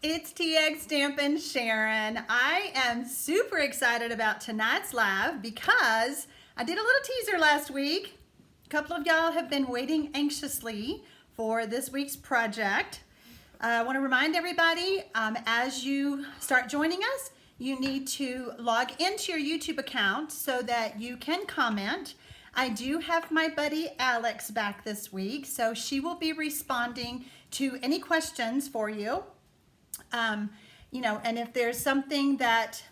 It's TxStampin Sharon. I am super excited about tonight's live because I did a little teaser last week. A couple of y'all have been waiting anxiously for this week's project. I want to remind everybody, as you start joining us, you need to log into your YouTube account so that you can comment. I do have my buddy Alex back this week, so she will be responding to any questions for you. And if there's something that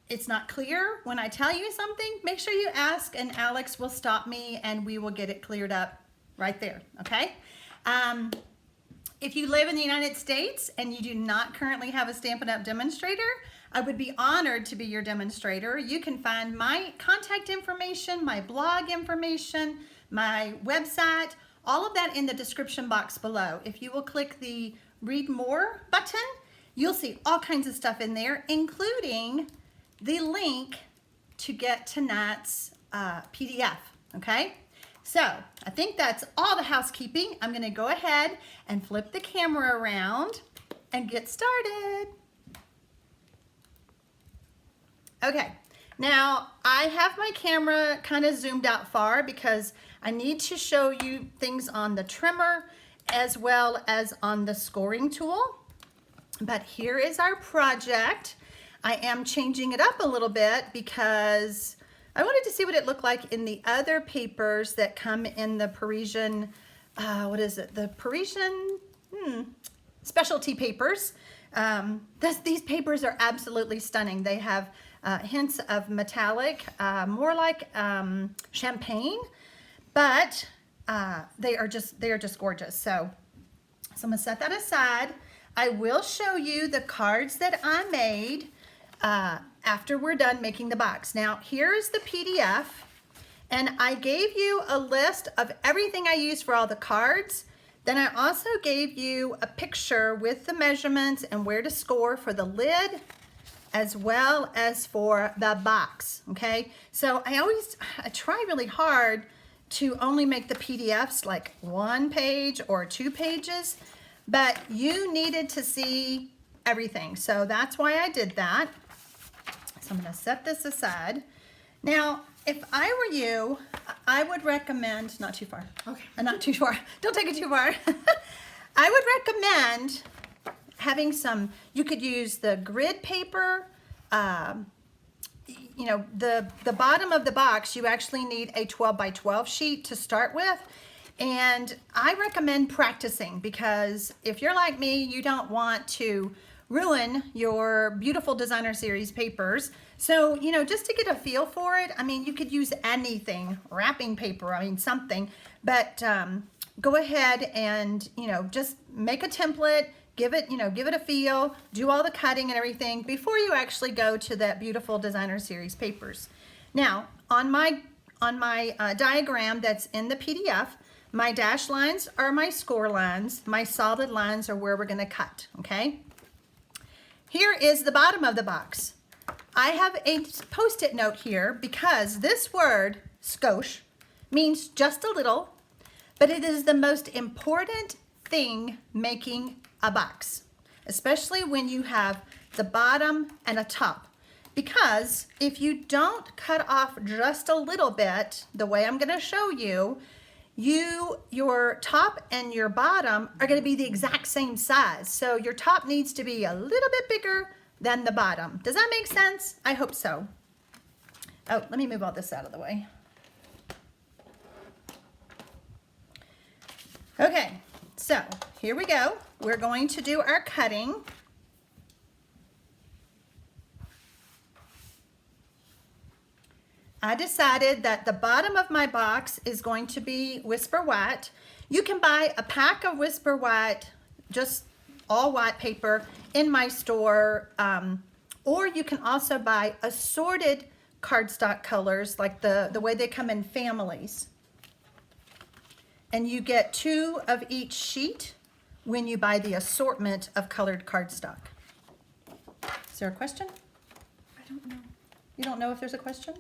it's not clear when I tell you something, make sure you ask and Alex will stop me and we will get it cleared up right there, okay? If you live in the United States and you do not currently have a Stampin' Up! Demonstrator, I would be honored to be your demonstrator. You can find my contact information, my blog information, my website, all of that in the description box below. If you will click the Read More button, you'll see all kinds of stuff in there, including the link to get tonight's PDF, okay? So I think that's all the housekeeping. I'm gonna go ahead and flip the camera around and get started. Okay, now I have my camera kind of zoomed out far because I need to show you things on the trimmer as well as on the scoring tool. But here is our project. I am changing it up a little bit because I wanted to see what it looked like in the other papers that come in the Parisian, what is it? The Parisian specialty papers. These papers are absolutely stunning. They have hints of metallic, more like champagne, but they are just gorgeous. So I'm gonna set that aside. I will show you the cards that I made after we're done making the box. Now here's the PDF, and I gave you a list of everything I used for all the cards. Then I also gave you a picture with the measurements and where to score for the lid as well as for the box, okay? So I try really hard to only make the PDFs like 1 page or 2 pages, but you needed to see everything. So that's why I did that. So I'm gonna set this aside. Now, if I were you, I would recommend, not too far, okay, not too far, don't take it too far. I would recommend having some, you could use the grid paper, you know, the bottom of the box, you actually need a 12 by 12 sheet to start with. And I recommend practicing because if you're like me, you don't want to ruin your beautiful designer series papers. So, you know, just to get a feel for it, I mean, you could use anything, wrapping paper, I mean, something, but go ahead and, you know, just make a template, give it a feel, do all the cutting and everything before you actually go to that beautiful designer series papers. Now, on my diagram that's in the PDF, my dashed lines are my score lines, my solid lines are where we're gonna cut, okay? Here is the bottom of the box. I have a post-it note here because this word, skosh, means just a little, but it is the most important thing making a box, especially when you have the bottom and a top. Because if you don't cut off just a little bit, the way I'm gonna show you, your top and your bottom are gonna be the exact same size. So your top needs to be a little bit bigger than the bottom. Does that make sense? I hope so. Oh, let me move all this out of the way. Okay, so here we go. We're going to do our cutting. I decided that the bottom of my box is going to be Whisper White. You can buy a pack of Whisper White, just all white paper in my store, or you can also buy assorted cardstock colors like the way they come in families. And you get 2 of each sheet when you buy the assortment of colored cardstock. Is there a question? I don't know. You don't know if there's a question?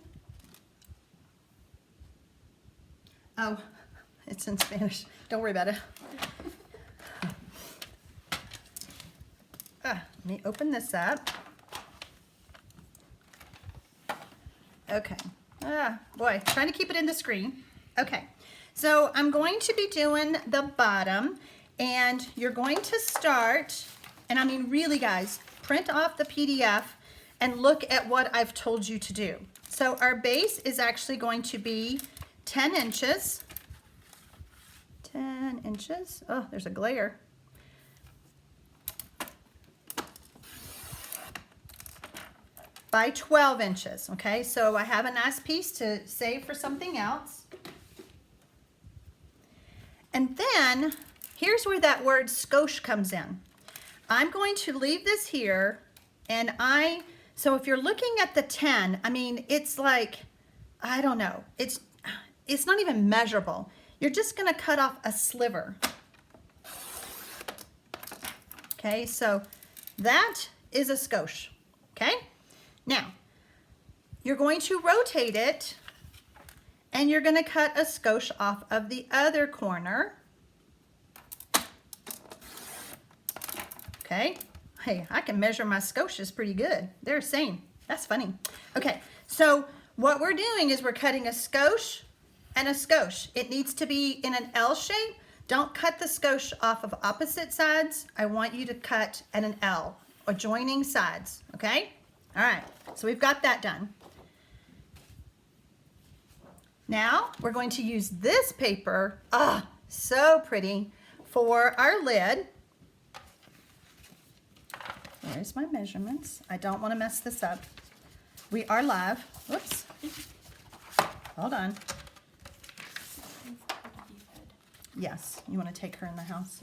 Oh, it's in Spanish. Don't worry about it. Let me open this up. Okay. Ah, boy, trying to keep it in the screen. Okay, so I'm going to be doing the bottom, and you're going to start, and I mean really guys, print off the PDF and look at what I've told you to do. So our base is actually going to be 10 inches. 10 inches. Oh, there's a glare. By 12 inches, okay? So I have a nice piece to save for something else. And then, here's where that word skosh comes in. I'm going to leave this here, and so if you're looking at the 10, I mean, it's like, I don't know, it's not even measurable. You're just gonna cut off a sliver. Okay, so that is a skosh, okay? Now, you're going to rotate it, and you're gonna cut a skosh off of the other corner. Okay, hey, I can measure my skoshes pretty good. They're the same. That's funny. Okay, so what we're doing is we're cutting a skosh and a skosh. It needs to be in an L shape. Don't cut the skosh off of opposite sides. I want you to cut at an L, adjoining sides, okay? All right, so we've got that done. Now we're going to use this paper, so pretty, for our lid. There's my measurements. I don't want to mess this up. We are live. Whoops. Hold on. Yes, you want to take her in the house?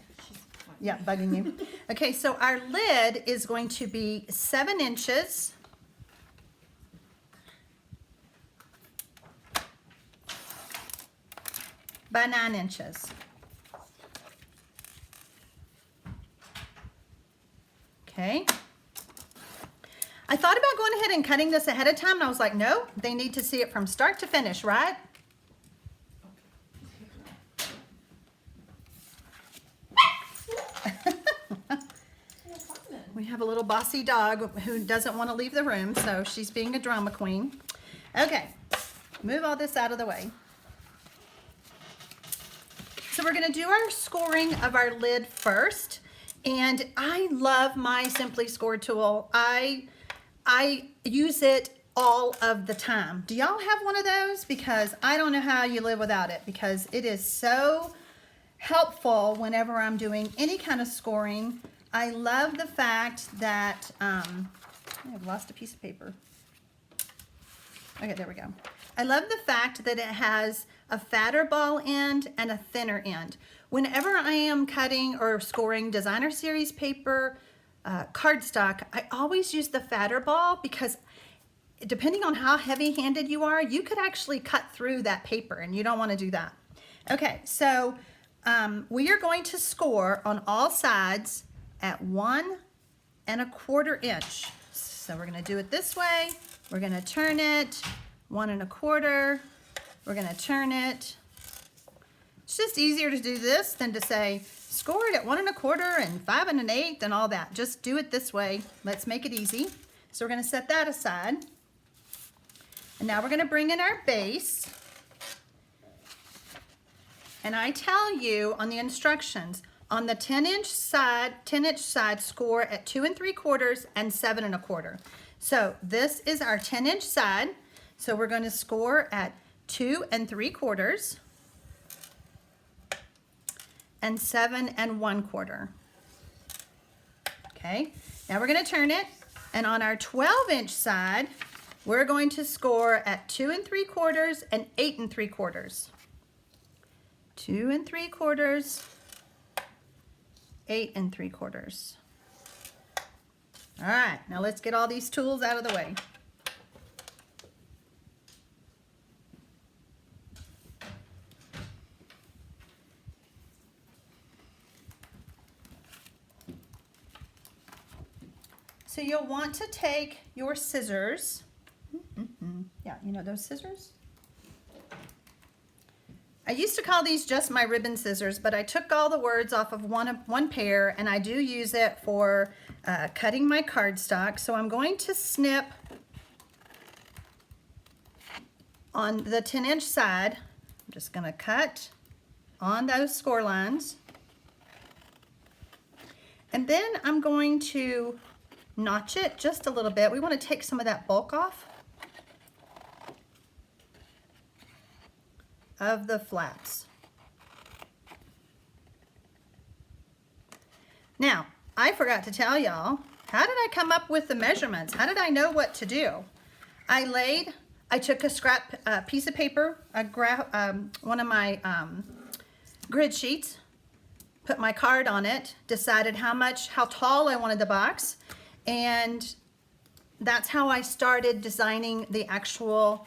Yeah, bugging you. Okay, so our lid is going to be 7 inches. By 9 inches. Okay. I thought about going ahead and cutting this ahead of time, and I was like, no, they need to see it from start to finish, right? We have a little bossy dog who doesn't want to leave the room, so she's being a drama queen. Okay, move all this out of the way. So we're going to do our scoring of our lid first. And I love my Simply Score tool. I use it all of the time. Do y'all have one of those? Because I don't know how you live without it, because it is so helpful whenever I'm doing any kind of scoring. I love the fact that, I've lost a piece of paper. Okay, there we go. I love the fact that it has a fatter ball end and a thinner end. Whenever I am cutting or scoring designer series paper, cardstock, I always use the fatter ball, because depending on how heavy-handed you are, you could actually cut through that paper, and you don't want to do that. Okay, so we are going to score on all sides at 1 1/4 inch. So we're going to do it this way. We're going to turn it 1 1/4. We're going to turn it. It's just easier to do this than to say score it at 1 1/4 and 5 1/8 and all that. Just do it this way. Let's make it easy. So we're going to set that aside. And now we're going to bring in our base. And I tell you on the instructions, on the 10-inch side, score at 2 3/4 and 7 1/4. So this is our 10-inch side. So we're going to score at 2 3/4 and 7 1/4. Okay, now we're going to turn it, and on our 12-inch side, we're going to score at 2 3/4 and 8 3/4. 2 3/4, 8 3/4. All right, now let's get all these tools out of the way. So you'll want to take your scissors. Yeah, you know those scissors? I used to call these just my ribbon scissors, but I took all the words off of one pair, and I do use it for cutting my cardstock. So I'm going to snip on the 10-inch side. I'm just going to cut on those score lines. And then I'm going to notch it just a little bit. We want to take some of that bulk off of the flaps. Now, I forgot to tell y'all, how did I come up with the measurements? How did I know what to do? I took a scrap piece of paper, one of my grid sheets, put my card on it, decided how tall I wanted the box, and that's how I started designing the actual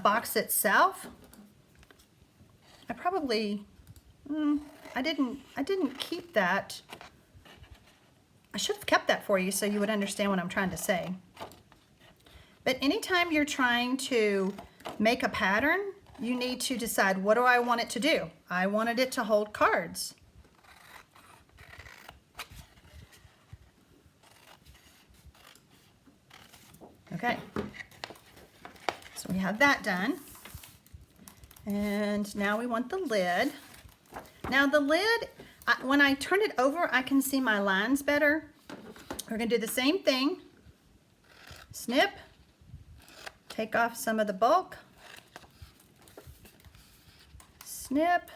box itself. I probably, I didn't keep that. I should have kept that for you so you would understand what I'm trying to say. But anytime you're trying to make a pattern, you need to decide, what do I want it to do? I wanted it to hold cards. Okay, so we have that done. And now we want the lid. Now the lid, when I turn it over, I can see my lines better. We're gonna do the same thing. Snip, take off some of the bulk. Snip.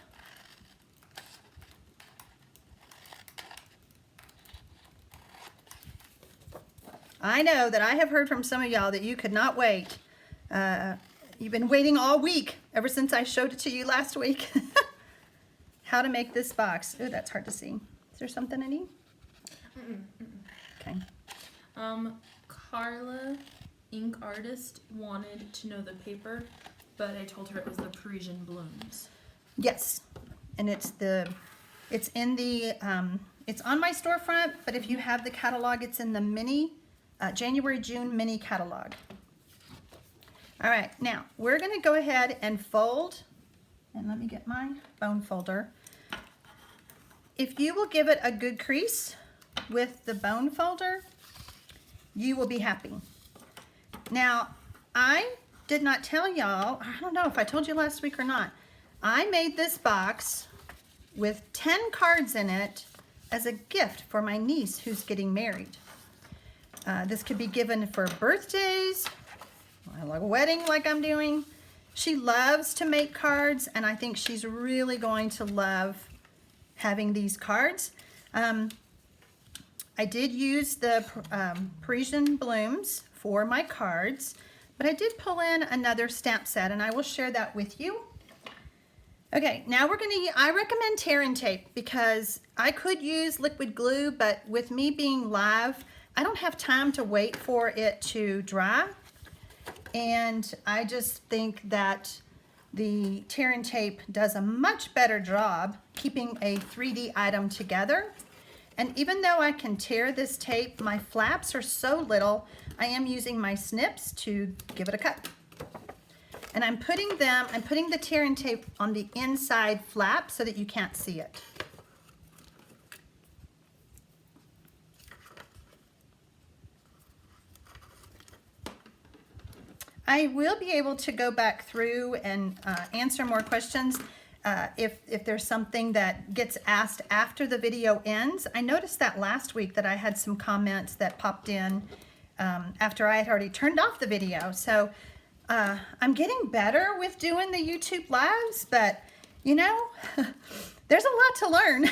I know that I have heard from some of y'all that you could not wait. You've been waiting all week, ever since I showed it to you last week. How to make this box. Ooh, that's hard to see. Is there something I need? Okay. Carla, ink artist, wanted to know the paper, but I told her it was the Parisian blooms. Yes, and it's in the, it's on my storefront, but if you have the catalog, it's in the mini, January-June mini catalog. All right, now we're gonna go ahead and fold, and let me get my bone folder. If you will give it a good crease with the bone folder, you will be happy. Now, I did not tell y'all, I don't know if I told you last week or not, I made this box with 10 cards in it as a gift for my niece who's getting married. This could be given for birthdays, like a wedding like I'm doing. She loves to make cards, and I think she's really going to love having these cards. I did use the Parisian blooms for my cards, but I did pull in another stamp set, and I will share that with you. Okay, now we're gonna, I recommend tear and tape because I could use liquid glue, but with me being live, I don't have time to wait for it to dry. And I just think that the tear and tape does a much better job keeping a 3D item together. And even though I can tear this tape, my flaps are so little, I am using my snips to give it a cut. And I'm putting the tear and tape on the inside flap so that you can't see it. I will be able to go back through and answer more questions if there's something that gets asked after the video ends. I noticed that last week that I had some comments that popped in after I had already turned off the video. So I'm getting better with doing the YouTube lives, but you know, there's a lot to learn.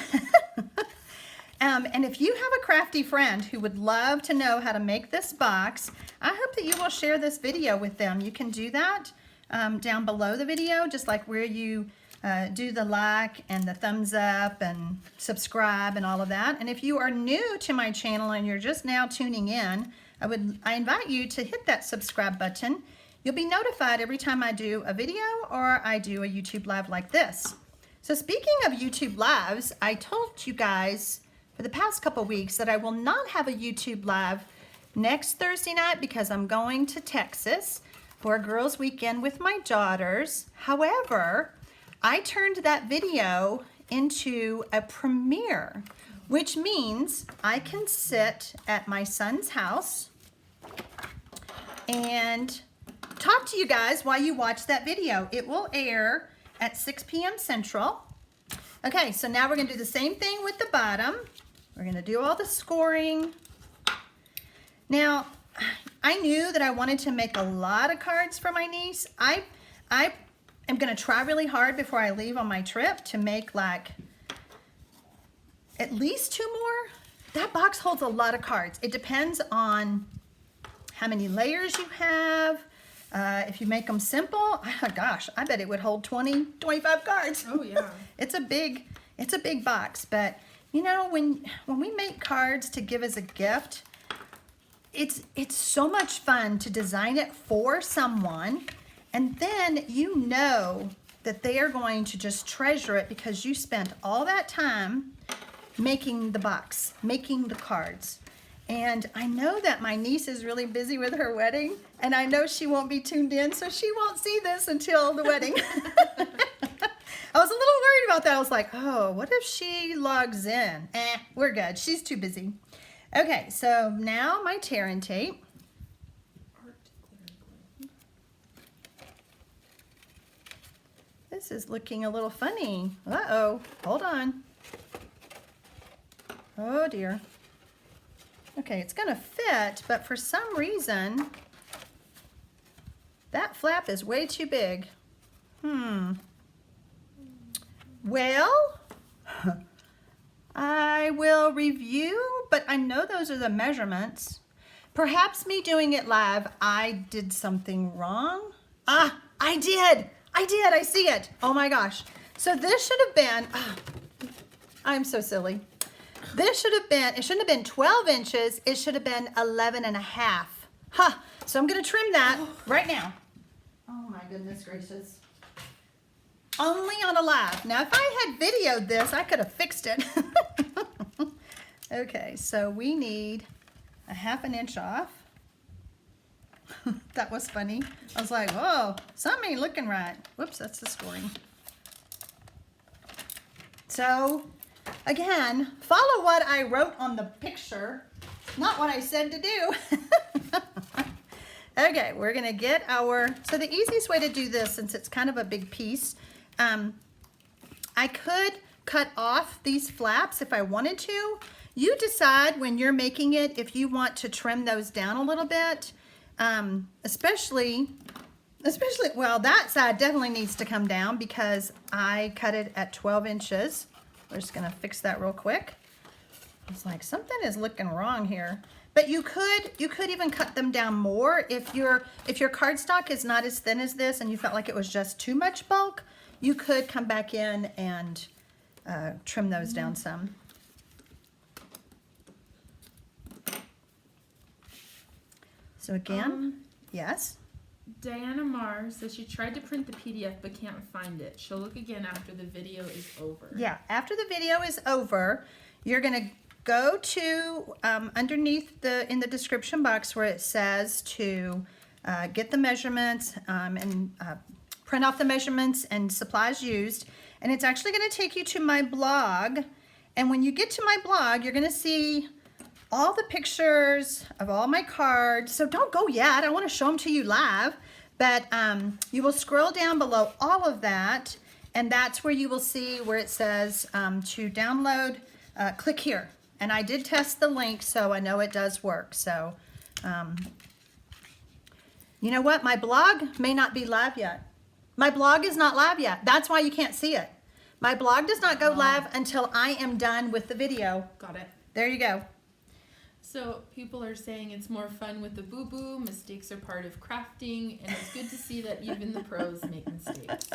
And if you have a crafty friend who would love to know how to make this box, I hope that you will share this video with them. You can do that down below the video, just like where you do the like and the thumbs up and subscribe and all of that. And if you are new to my channel and you're just now tuning in, I invite you to hit that subscribe button. You'll be notified every time I do a video or I do a YouTube live like this. So speaking of YouTube lives, I told you guys for the past couple weeks that I will not have a YouTube live next Thursday night because I'm going to Texas for a girls' weekend with my daughters. However, I turned that video into a premiere, which means I can sit at my son's house and talk to you guys while you watch that video. It will air at 6 p.m. Central. Okay, so now we're gonna do the same thing with the bottom. We're gonna do all the scoring. Now, I knew that I wanted to make a lot of cards for my niece. I am gonna try really hard before I leave on my trip to make like at least 2 more. That box holds a lot of cards. It depends on how many layers you have. If you make them simple, oh gosh, I bet it would hold 20, 25 cards. Oh yeah. It's a big box, but you know, when we make cards to give as a gift, it's so much fun to design it for someone, and then you know that they are going to just treasure it because you spent all that time making the box, making the cards. And I know that my niece is really busy with her wedding, and I know she won't be tuned in, so she won't see this until the wedding. I was a little worried about that. I was like, oh, what if she logs in? We're good. She's too busy. Okay, so now my tear and tape. This is looking a little funny. Uh-oh, hold on. Oh dear. Okay, it's gonna fit, but for some reason, that flap is way too big. Well, I will review, but I know those are the measurements. Perhaps me doing it live, I did something wrong. Ah, I did, I see it. Oh my gosh. So this should have been, I'm so silly. This should have been, it shouldn't have been 12 inches, it should have been 11 and a half. Huh, so I'm gonna trim that right now. Oh my goodness gracious. Only on a live. Now if I had videoed this, I could have fixed it. Okay, so we need a 1/2 inch off. That was funny. I was like, whoa, something ain't looking right. Whoops, that's the scoring. So, again, follow what I wrote on the picture, not what I said to do. Okay, we're gonna get our, so the easiest way to do this, since it's kind of a big piece, I could cut off these flaps if I wanted to. You decide when you're making it if you want to trim those down a little bit, especially, well, that side definitely needs to come down because I cut it at 12 inches. We're just gonna fix that real quick. It's like something is looking wrong here. But you could even cut them down more if your cardstock is not as thin as this and you felt like it was just too much bulk. You could come back in and trim those down some. So again, yes. Diana Mars says she tried to print the PDF but can't find it. She'll look again after the video is over. Yeah, after the video is over, you're gonna go to underneath in the description box where it says to get the measurements and print off the measurements and supplies used. And it's actually gonna take you to my blog. And when you get to my blog, you're gonna see all the pictures of all my cards. So don't go yet, I wanna show them to you live. But you will scroll down below all of that, and that's where you will see where it says to download, click here. And I did test the link, so I know it does work. So, you know what? My blog may not be live yet. My blog is not live yet. That's why you can't see it. My blog does not go live until I am done with the video. Got it. There you go. So people are saying it's more fun with the boo-boo. Mistakes are part of crafting, and it's good to see that even the pros make mistakes.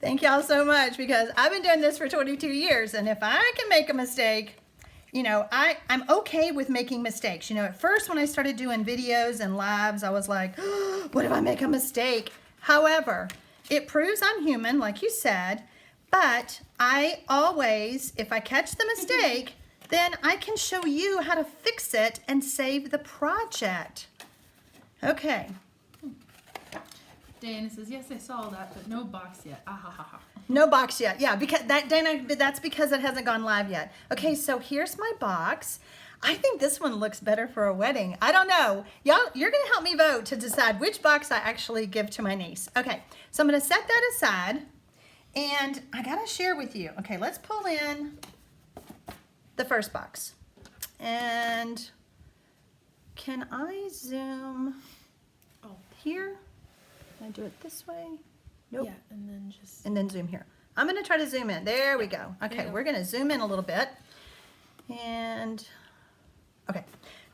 Thank y'all so much, because I've been doing this for 22 years, and if I can make a mistake, you know, I'm okay with making mistakes. You know, at first when I started doing videos and lives, I was like, oh, what if I make a mistake? However, it proves I'm human, like you said, but I always, if I catch the mistake, then I can show you how to fix it and save the project. Okay. Diana says, yes, I saw all that, but no box yet. Ah, ha, ha, ha. No box yet. Yeah, because Dana, that's because it hasn't gone live yet. Okay, so here's my box. I think this one looks better for a wedding. I don't know. Y'all, you're gonna help me vote to decide which box I actually give to my niece. Okay, so I'm gonna set that aside, and I gotta share with you. Okay, let's pull in the first box. And can I zoom here? Can I do it this way? Nope. Yeah, and then just... And then zoom here. I'm gonna try to zoom in. There we go. Okay, we're gonna zoom in a little bit. And, okay.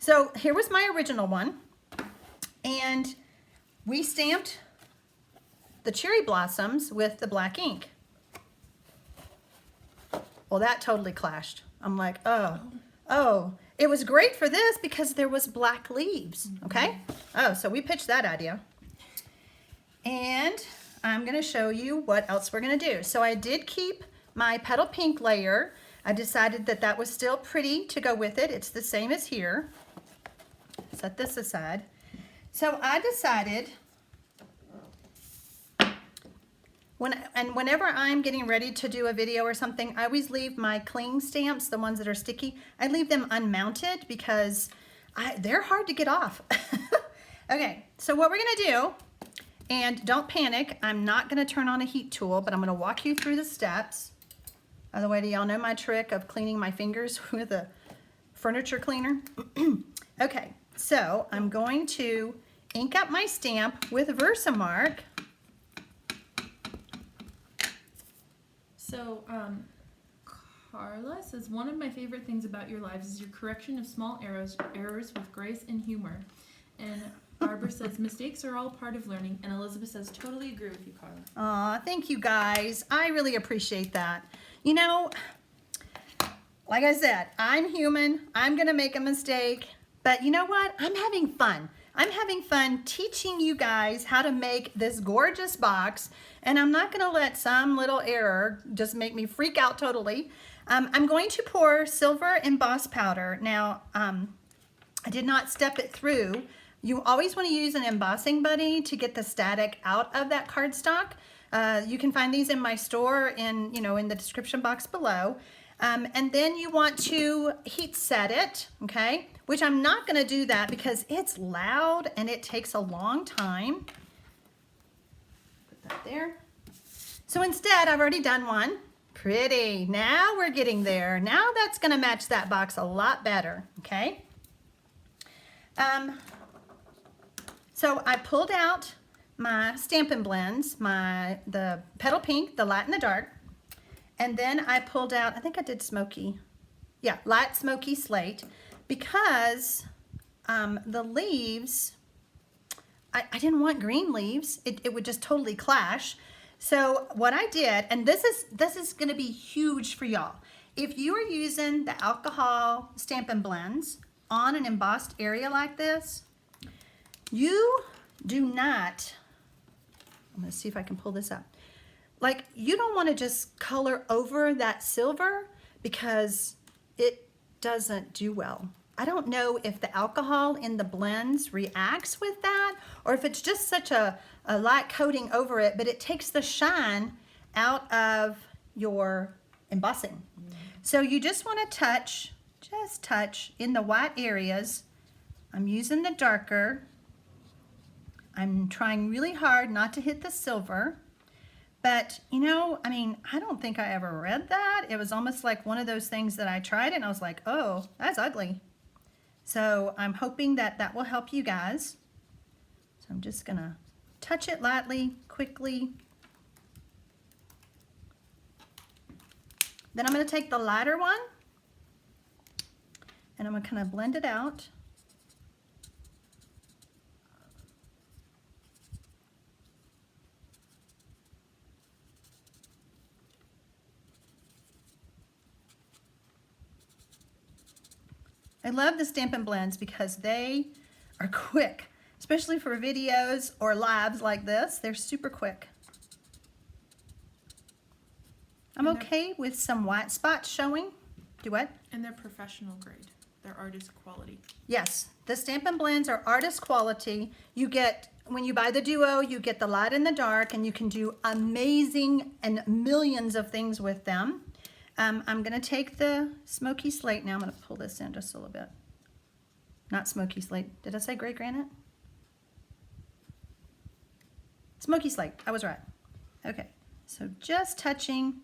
So here was my original one. And we stamped the cherry blossoms with the black ink. Well, that totally clashed. I'm like, oh. It was great for this because there was black leaves, okay? Oh, so we pitched that idea. And I'm gonna show you what else we're gonna do. So I did keep my petal pink layer. I decided that that was still pretty to go with it. It's the same as here. Set this aside. So I decided, whenever I'm getting ready to do a video or something, I always leave my cling stamps, the ones that are sticky, I leave them unmounted because they're hard to get off. Okay, so what we're gonna do, and don't panic, I'm not gonna turn on a heat tool, but I'm gonna walk you through the steps. By the way, do y'all know my trick of cleaning my fingers with a furniture cleaner? Okay, so I'm going to ink up my stamp with Versamark. So, Carla says, one of my favorite things about your lives is your correction of small errors with grace and humor. And Barbara says, mistakes are all part of learning. And Elizabeth says, totally agree with you, Carla. Aw, thank you guys. I really appreciate that. You know, like I said, I'm human. I'm gonna make a mistake. But you know what? I'm having fun. I'm having fun teaching you guys how to make this gorgeous box, and I'm not gonna let some little error just make me freak out totally. I'm going to pour silver emboss powder. Now, I did not step it through. You always wanna use an embossing buddy to get the static out of that cardstock. You can find these in my store in the description box below. And then you want to heat set it, okay? Which I'm not gonna do that because it's loud and it takes a long time. Put that there. So instead, I've already done one. Pretty. Now we're getting there. Now that's gonna match that box a lot better, okay? So I pulled out my Stampin' Blends, the Petal Pink, the light and the dark. And then I pulled out, I think I did smoky. Yeah, light smoky slate because the leaves, I didn't want green leaves. It would just totally clash. So what I did, and this is gonna be huge for y'all. If you are using the alcohol Stampin' Blends on an embossed area like this, you do not, I'm gonna see if I can pull this up. Like, you don't want to just color over that silver because it doesn't do well. I don't know if the alcohol in the blends reacts with that or if it's just such a light coating over it, but it takes the shine out of your embossing. So you just want to just touch in the white areas. I'm using the darker. I'm trying really hard not to hit the silver. But, I mean, I don't think I ever read that. It was almost like one of those things that I tried and I was like, oh, that's ugly. So I'm hoping that that will help you guys. So I'm just gonna touch it lightly, quickly. Then I'm gonna take the lighter one and I'm gonna kind of blend it out. I love the Stampin' Blends because they are quick, especially for videos or lives like this. They're super quick. I'm okay with some white spots showing. Do what? And they're professional grade. They're artist quality. Yes, the Stampin' Blends are artist quality. You get, when you buy the Duo, you get the light and the dark, and you can do amazing and millions of things with them. I'm gonna take the Smoky Slate now. I'm gonna pull this in just a little bit. Not Smoky Slate. Did I say gray granite? Smoky Slate, I was right. Okay, so just touching.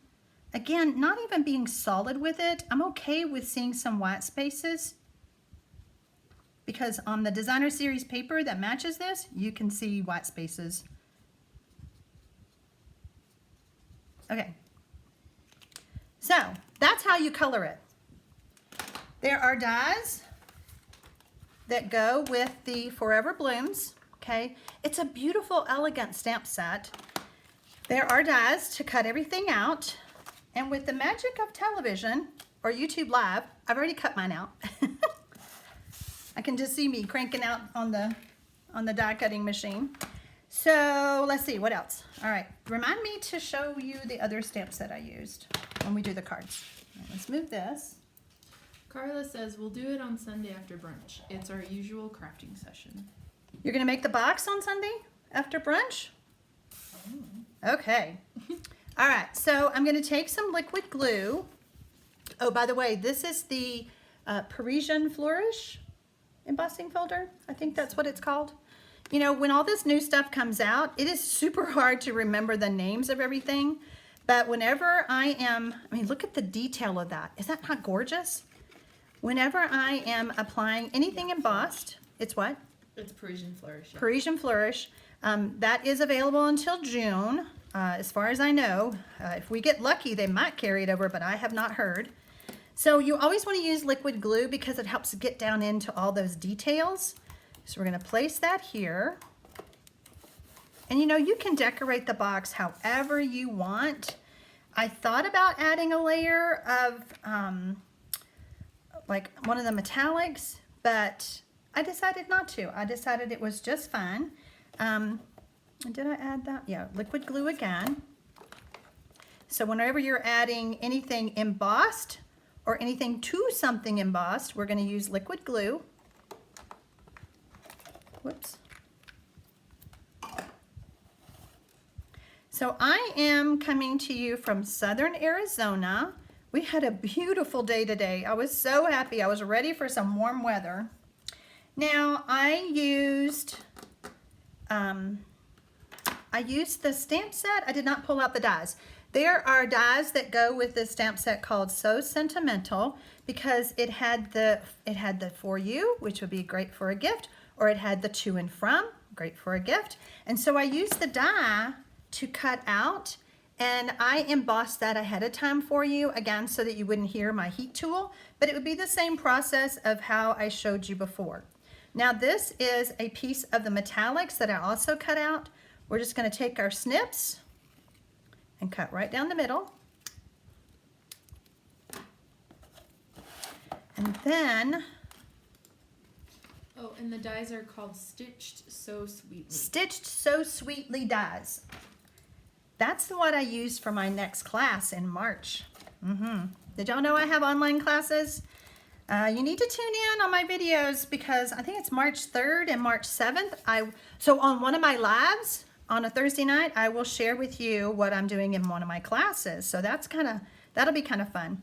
Again, not even being solid with it. I'm okay with seeing some white spaces because on the designer series paper that matches this, you can see white spaces. Okay, so that's how you color it. There are dies that go with the Forever Blooms, okay? It's a beautiful, elegant stamp set. There are dies to cut everything out. And with the magic of television or YouTube Live, I've already cut mine out. I can just see me cranking out on the die cutting machine. So let's see, what else? All right, remind me to show you the other stamp set I used when we do the cards. All right, let's move this. Carla says, we'll do it on Sunday after brunch. It's our usual crafting session. You're gonna make the box on Sunday after brunch? Okay. All right, so I'm gonna take some liquid glue. Oh, by the way, this is the Parisian Flourish embossing folder. I think that's what it's called. You know, when all this new stuff comes out, it is super hard to remember the names of everything. But whenever I mean, look at the detail of that. Is that not gorgeous? Whenever I am applying anything embossed, it's what? It's Parisian Flourish. Yeah. Parisian Flourish. That is available until June. As far as I know, if we get lucky, they might carry it over, but I have not heard. So you always want to use liquid glue because it helps get down into all those details. So we're going to place that here. And you know, you can decorate the box however you want. I thought about adding a layer of like one of the metallics, but I decided not to. I decided it was just fine. Did I add that? Yeah, liquid glue again. So whenever you're adding anything embossed or anything to something embossed, we're going to use liquid glue. Whoops. So I am coming to you from Southern Arizona. We had a beautiful day today. I was so happy. I was ready for some warm weather. Now I used the stamp set. I did not pull out the dies. There are dies that go with the stamp set called So Sentimental because it had the For You, which would be great for a gift, or it had the To and From, great for a gift. And so I used the die to cut out, and I embossed that ahead of time for you, again, so that you wouldn't hear my heat tool, but it would be the same process of how I showed you before. Now this is a piece of the metallics that I also cut out. We're just going to take our snips and cut right down the middle. And then... Oh, and the dies are called Stitched So Sweetly. Stitched So Sweetly dies. That's what I used for my next class in March. Did y'all know I have online classes? You need to tune in on my videos because I think it's March 3rd and March 7th. So on one of my lives on a Thursday night, I will share with you what I'm doing in one of my classes. So that'll be kind of fun.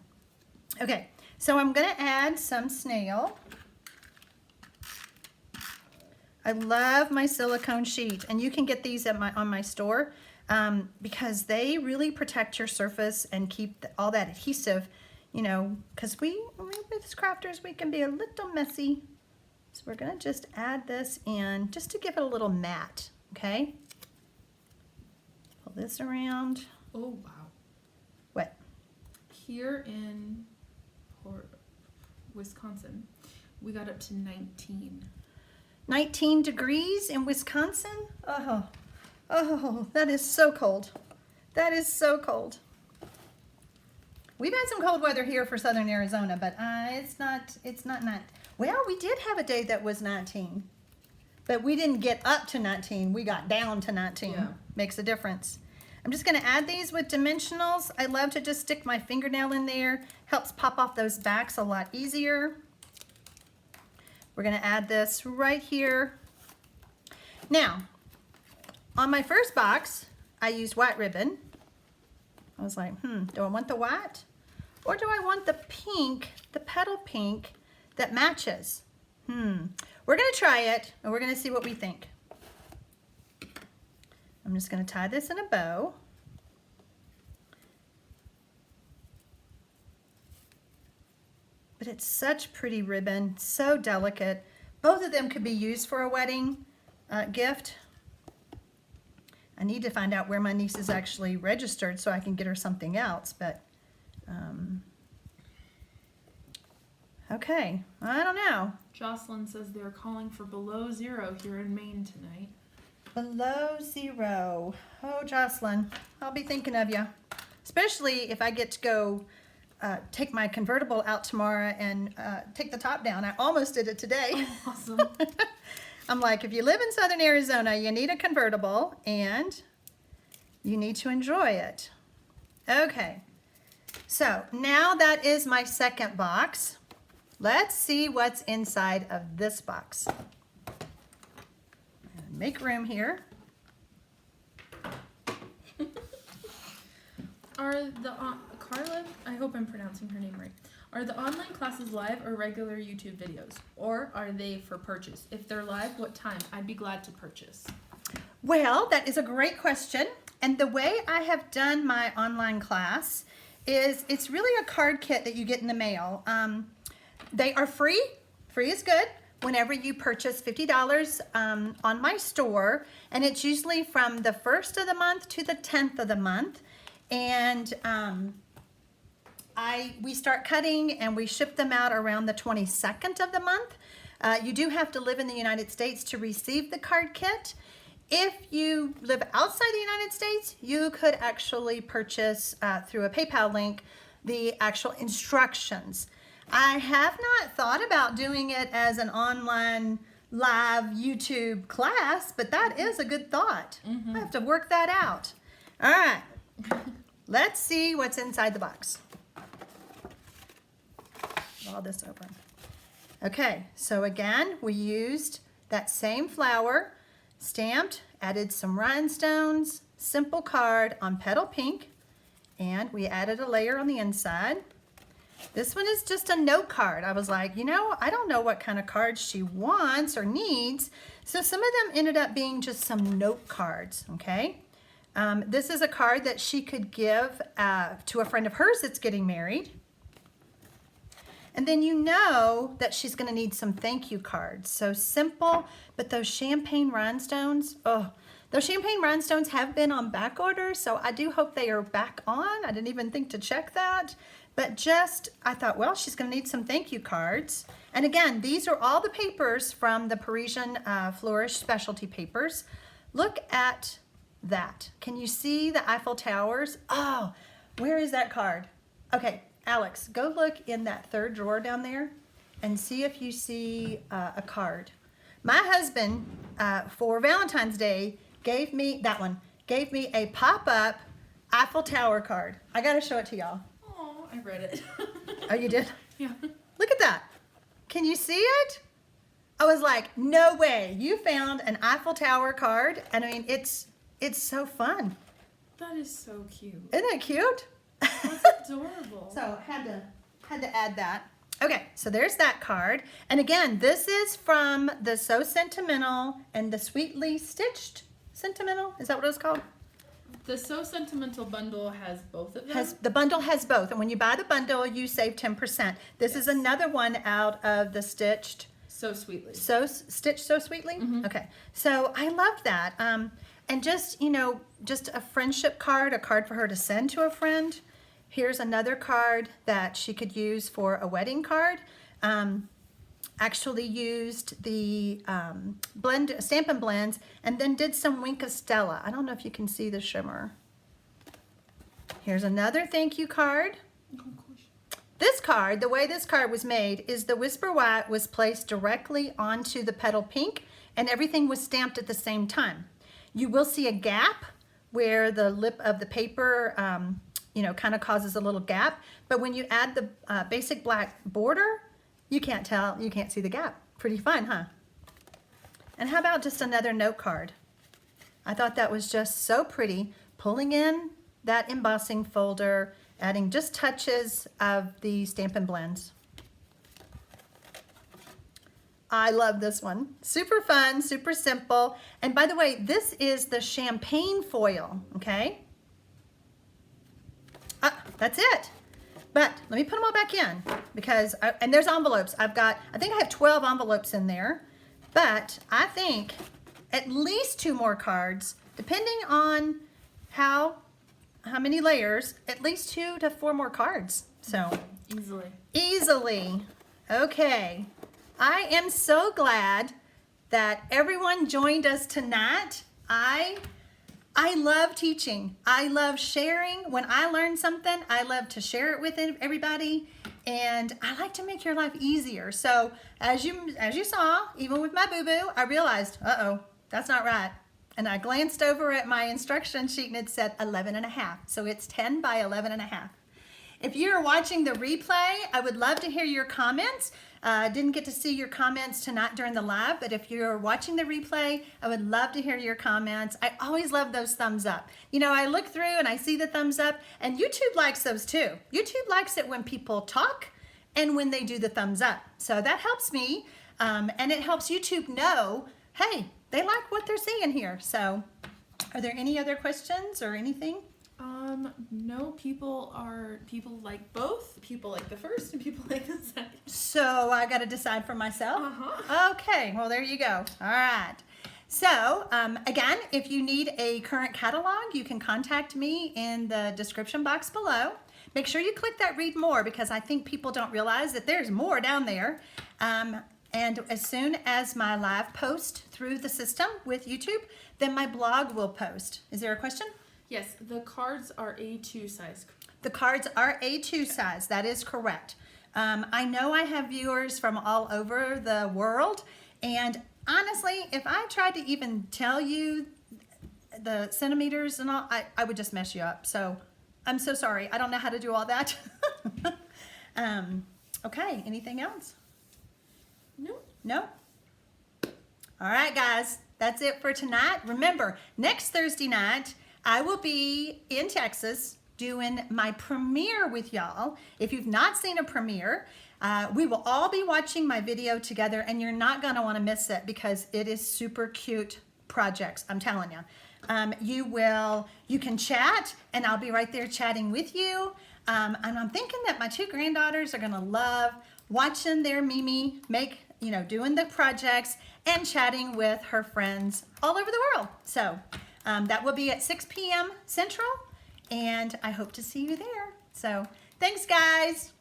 Okay, so I'm gonna add some snail. I love my silicone sheet, and you can get these at on my store because they really protect your surface and keep all that adhesive, you know, because we as crafters, we can be a little messy. So we're gonna just add this in just to give it a little matte, okay? Pull this around. Oh, wow. What? Here in Wisconsin, we got up to 19. 19 degrees in Wisconsin? Oh, that is so cold. That is so cold. We've had some cold weather here for Southern Arizona, but it's not well, we did have a day that was 19, but we didn't get up to 19. We got down to 19. Yeah. Makes a difference. I'm just gonna add these with dimensionals. I love to just stick my fingernail in there. Helps pop off those backs a lot easier. We're gonna add this right here. Now, on my first box, I used white ribbon. I was like, do I want the white? Or do I want the pink, the petal pink that matches? We're gonna try it and we're gonna see what we think. I'm just gonna tie this in a bow. But it's such pretty ribbon, so delicate. Both of them could be used for a wedding gift. I need to find out where my niece is actually registered so I can get her something else, but okay, I don't know. Jocelyn says they're calling for below 0 here in Maine tonight. Below 0. Oh, Jocelyn, I'll be thinking of you, especially if I get to go take my convertible out tomorrow and take the top down. I almost did it today. Awesome. I'm like, if you live in southern Arizona, you need a convertible and you need to enjoy it. Okay, so now that is my second box. Let's see what's inside of this box. Make room here. Are the Carla, I hope I'm pronouncing her name right. Are the online classes live or regular YouTube videos? Or are they for purchase? If they're live, what time? I'd be glad to purchase. Well, that is a great question. And the way I have done my online class is it's really a card kit that you get in the mail. They are free. Free is good. Whenever you purchase $50 on my store, and it's usually from the 1st of the month to the 10th of the month. And we start cutting and we ship them out around the 22nd of the month. You do have to live in the United States to receive the card kit. If you live outside the United States, you could actually purchase through a PayPal link the actual instructions. I have not thought about doing it as an online live YouTube class, but that is a good thought. I have to work that out. All right, let's see what's inside the box. All this open. Okay, so again, we used that same flower, stamped, added some rhinestones, simple card on petal pink, and we added a layer on the inside. This one is just a note card. I was like, you know, I don't know what kind of cards she wants or needs, so some of them ended up being just some note cards, okay? This is a card that she could give to a friend of hers that's getting married. And then you know that she's gonna need some thank you cards. So simple, but those champagne rhinestones, oh, those champagne rhinestones have been on back order, so I do hope they are back on. I didn't even think to check that. But just, I thought, well, she's gonna need some thank you cards. And again, these are all the papers from the Parisian Flourish specialty papers. Look at that. Can you see the Eiffel Towers? Oh, where is that card? Okay, Alex, go look in that third drawer down there and see if you see a card. My husband, for Valentine's Day, gave me, that one, gave me a pop-up Eiffel Tower card. I gotta show it to y'all. Oh, I read it. Oh, you did? Yeah. Look at that. Can you see it? I was like, no way. You found an Eiffel Tower card. And I mean, it's so fun. That is so cute. Isn't it cute? That's adorable. So had to add that. Okay, so there's that card. And again, this is from the So Sentimental and the Sweetly Stitched Sentimental. Is that what it was called? The So Sentimental bundle has both of them. The bundle has both. And when you buy the bundle, you save 10%. This is another one out of the Stitched So Sweetly. Stitched So Sweetly? Okay, so I loved that. And just, you know, just a friendship card, a card for her to send to a friend. Here's another card that she could use for a wedding card. Actually used the Stampin' Blends and then did some Wink of Stella. I don't know if you can see the shimmer. Here's another thank you card. This card, the way this card was made is the Whisper White was placed directly onto the petal pink and everything was stamped at the same time. You will see a gap where the lip of the paper you know, kind of causes a little gap. But when you add the basic black border, you can't tell, you can't see the gap. Pretty fun, huh? And how about just another note card? I thought that was just so pretty. Pulling in that embossing folder, adding just touches of the Stampin' Blends. I love this one. Super fun, super simple. And by the way, this is the champagne foil, okay? That's it. But let me put them all back in because, and there's envelopes. I think I have 12 envelopes in there, but I think at least 2 more cards, depending on how many layers, at least 2 to 4 more cards. So easily. Okay. I am so glad that everyone joined us tonight. I love teaching. I love sharing. When I learn something, I love to share it with everybody, and I like to make your life easier. So as you saw, even with my boo-boo, I realized, uh-oh, that's not right. And I glanced over at my instruction sheet and it said 11.5. So it's 10 by 11.5. If you're watching the replay, I would love to hear your comments. Didn't get to see your comments tonight during the live, but if you're watching the replay, I would love to hear your comments. I always love those thumbs up. You know, I look through and I see the thumbs up, and YouTube likes those too. YouTube likes it when people talk and when they do the thumbs up. So that helps me, and it helps YouTube know, hey, they like what they're seeing here. So are there any other questions or anything? No, people like both. People like the first and people like the second. So I got to decide for myself? Okay, well, there you go. All right. So, again, if you need a current catalog, you can contact me in the description box below. Make sure you click that read more because I think people don't realize that there's more down there. And as soon as my live post through the system with YouTube, then my blog will post. Is there a question? Yes, the cards are A2 size. The cards are A2 size. That is correct. I know I have viewers from all over the world, and honestly, if I tried to even tell you the centimeters and all, I would just mess you up. So I'm so sorry. I don't know how to do all that. Okay, anything else? No. No? All right, guys, that's it for tonight. Remember, next Thursday night, I will be in Texas doing my premiere with y'all. If you've not seen a premiere, we will all be watching my video together, and you're not going to want to miss it because it is super cute projects, I'm telling you. You can chat, and I'll be right there chatting with you. And I'm thinking that my 2 granddaughters are going to love watching their Mimi doing the projects and chatting with her friends all over the world. So that will be at 6 p.m. Central, and I hope to see you there. So thanks, guys.